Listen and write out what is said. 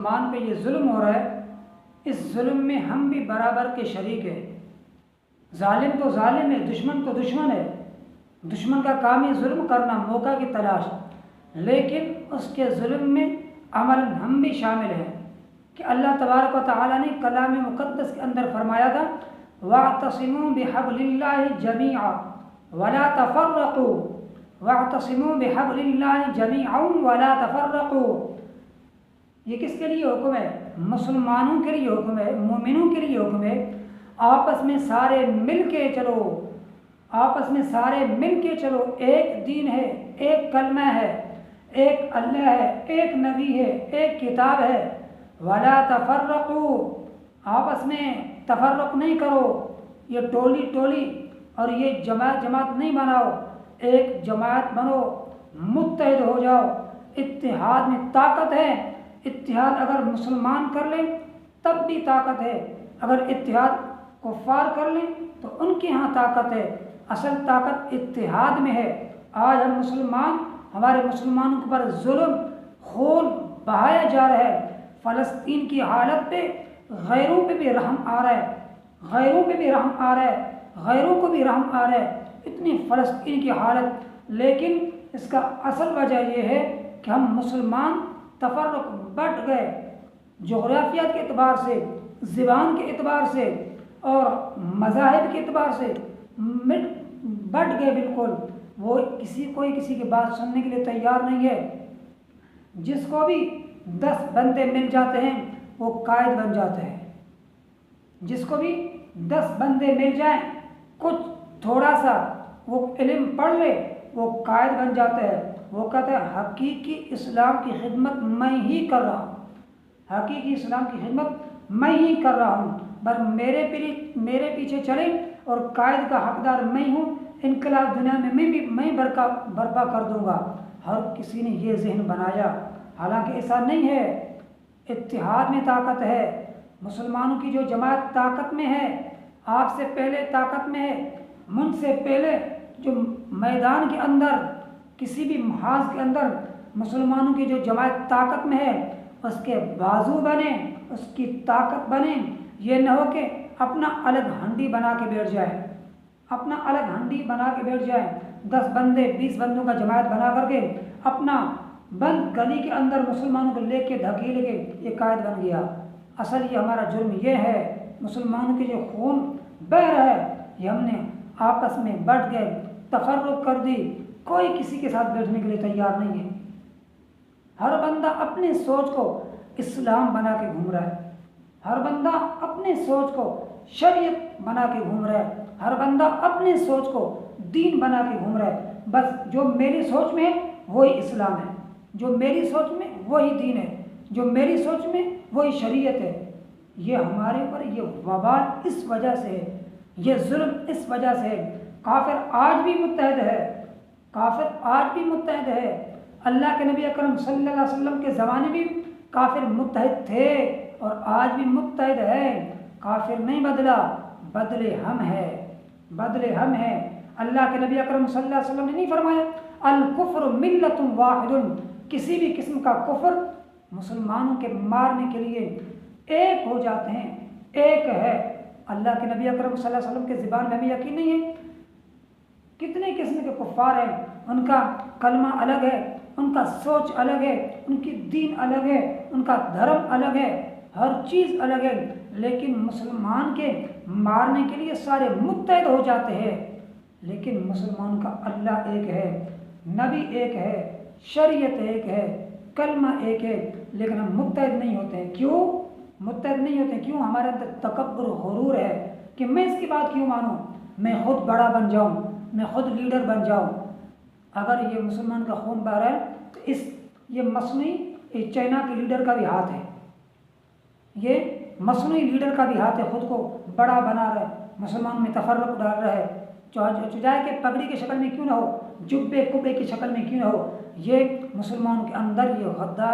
मुसलमान पे ये जुल्म हो रहा है, इस जुल्म में हम भी बराबर के शरीक हैं। जालिम तो जालिम है, दुश्मन तो दुश्मन है। दुश्मन का काम है जुल्म करना, मौका की तलाश, लेकिन उसके जुल्म में अमल हम भी शामिल हैं कि अल्लाह तबारक व तआला ने कलाम मुक़द्दस के अंदर फरमाया था, वाअतसिमू बिहब्लिल्लाहि जमीआ वला तफर्रकू, वाअतसिमू बिहब्लिल्लाहि जमीअन वला तफर्रकू। ये किसके लिए हुक्म है? मुसलमानों के लिए हुक्म है, मोमिनों के लिए हुक्म है। आपस में सारे मिल के चलो, आपस में सारे मिल के चलो। एक दीन है, एक कलमा है, एक अल्लाह है, एक नबी है, एक किताब है। वला तफर्रकू, आपस में तफर्रुक नहीं करो, ये टोली टोली और ये जमात जमात नहीं बनाओ। एक जमात बनो, मुत्तहिद हो जाओ। इत्तिहाद में ताकत है। इत्तिहाद अगर मुसलमान कर लें तब भी ताकत है, अगर इत्तिहाद कुफ़ार कर लें तो उनके यहाँ ताकत है। असल ताकत इत्तिहाद में है। आज हम मुसलमान, हमारे मुसलमानों के पर जुल्म, खून बहाया जा रहा है। फ़लस्तीन की हालत पे गैरों पे भी रहम आ रहा है, गैरों पे भी रहम आ रहा है, गैरों को भी रहम आ रहा है। इतनी फ़लस्तीन की हालत, लेकिन इसका असल वजह यह है कि हम मुसलमान तफर्रुक बढ़ गए। जोग्राफिया के एतबार से, ज़बान के एतबार से और मज़ाहिब के एतबार से बढ़ गए बिल्कुल। वो कोई किसी की बात सुनने के लिए तैयार नहीं है। जिसको भी 10 बंदे मिल जाते हैं वो कायद बन जाते हैं। जिसको भी 10 बंदे मिल जाएं, कुछ थोड़ा सा वो इल्म पढ़ ले, वो कायद बन जाता है। वो कहते हैं हकीकी इस्लाम की खिदमत मैं ही कर रहा हूँ, हकीकी इस्लाम की खिदमत मैं ही कर रहा हूँ, बस मेरे पीछे चले और कायद का हकदार मैं हूँ। इनकलाब दुनिया में मैं बर्पा कर दूँगा। हर किसी ने ये जहन बनाया, हालांकि ऐसा नहीं है। इत्तिहाद में ताकत है। मुसलमानों की जो जमात ताकत में है, आपसे पहले ताकत में है, मुझसे पहले जो मैदान के अंदर, किसी भी महाज के अंदर मुसलमानों की जो जमात ताकत में है, उसके बाजू बने, उसकी ताकत बने। ये न हो कि अपना अलग हंडी बना के बैठ जाए, अपना अलग हंडी बना के बैठ जाए। 10 बंदे 20 बंदों का जमात बना करके अपना बंद गली के अंदर मुसलमानों को लेके धकेल के ये कायद बन गया। असल ये हमारा जुर्म ये है, मुसलमानों के जो खून बह रहा है, ये हमने आपस में बढ़ गए, तफर्रुक कर दी। कोई किसी के साथ बैठने के लिए तैयार नहीं है। हर बंदा अपने सोच को इस्लाम बना के घूम रहा है, हर बंदा अपने सोच को शरीयत बना के घूम रहा है, हर बंदा अपने सोच को दीन बना के घूम रहा है। बस जो मेरी सोच में है वही इस्लाम है, जो मेरी सोच में वही दीन है, जो मेरी सोच में वही शरीयत है। ये हमारे ऊपर ये वबाल इस वजह से है, ये जुल्म इस वजह से है। काफिर आज भी मुत्तहद है, काफिर आज भी मुत्तहद है। अल्लाह के नबी अकरम सल्लल्लाहु अलैहि वसल्लम के ज़माने में काफिर मुत्तहद थे और आज भी मुत्तहद है। काफिर नहीं बदला, बदले हम हैं, बदले हम हैं। अल्लाह के नबी अकरम सल्लल्लाहु अलैहि वसल्लम ने नहीं फरमाया अल कुफ्र मिल्लतुन वाहिदुन, किसी भी किस्म का कुफ्र मुसलमानों के मारने के लिए एक हो जाते हैं, एक है। अल्लाह के नबी अकरम सल्लल्लाहु अलैहि वसल्लम के ज़बान में हमें यकीन नहीं है। कितने किस्म के कुफ़ार हैं, उनका कलमा अलग है, उनका सोच अलग है, उनकी दीन अलग है, उनका धर्म अलग है, हर चीज़ अलग है, लेकिन मुसलमान के मारने के लिए सारे मुत्तहद हो जाते हैं। लेकिन मुसलमानों का अल्लाह एक है, नबी एक है, शरीयत एक है, कलमा एक है, लेकिन हम मुत्तहद नहीं होते हैं। क्यों मुत्तहद नहीं होते? क्यों? हमारे अंदर तकब्बुर, गुरूर है कि मैं इसकी बात क्यों मानूं, मैं खुद बड़ा बन जाऊं, मैं खुद लीडर बन जाऊं। अगर ये मुसलमान का खून बह रहा है तो ये मसनूई, ये चाइना के लीडर का भी हाथ है, ये मसनूई लीडर का भी हाथ है। खुद को बड़ा बना रहा है, मुसलमान में तफर्रुक डाल रहा है, चाहे कि पगड़ी की शक्ल में क्यों ना हो, जुब्बे कुब्बे की शक्ल में क्यों ना हो, ये मुसलमानों के अंदर ये गद्दार